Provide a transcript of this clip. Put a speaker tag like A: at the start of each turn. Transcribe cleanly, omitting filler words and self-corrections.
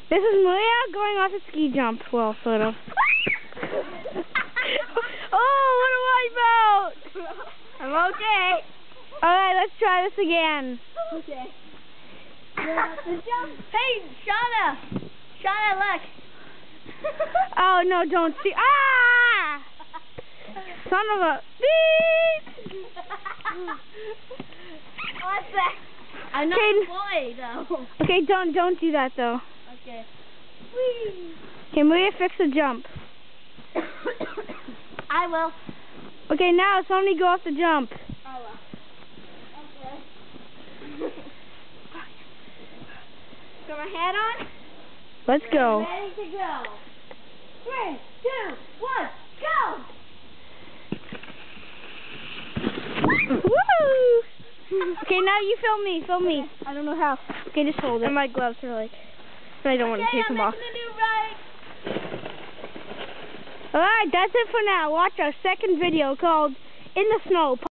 A: This is Maria going off a ski jump. Well, sort of. Oh, what a wipeout!
B: I'm okay.
A: Alright, let's try this again.
B: Okay. Hey, Shauna! Shauna, look!
A: Oh, no, don't see. Ah! Son of a beep!
B: What's that? I'm not a boy, though.
A: Okay, don't do that, though.
B: Okay. Whee!
A: Okay, Maria, fix the jump.
B: I will.
A: Okay, now somebody go off the jump.
B: I will. Okay. Got my hat on?
A: Let's go.
B: Ready to go. 3, 2, 1, go!
A: Woo! Okay, now you film me. Film me.
B: I don't know how.
A: Okay, just hold it.
B: And my gloves are like...
A: I don't want to take them off. Alright, that's it for now. Watch our second video called In the Snow.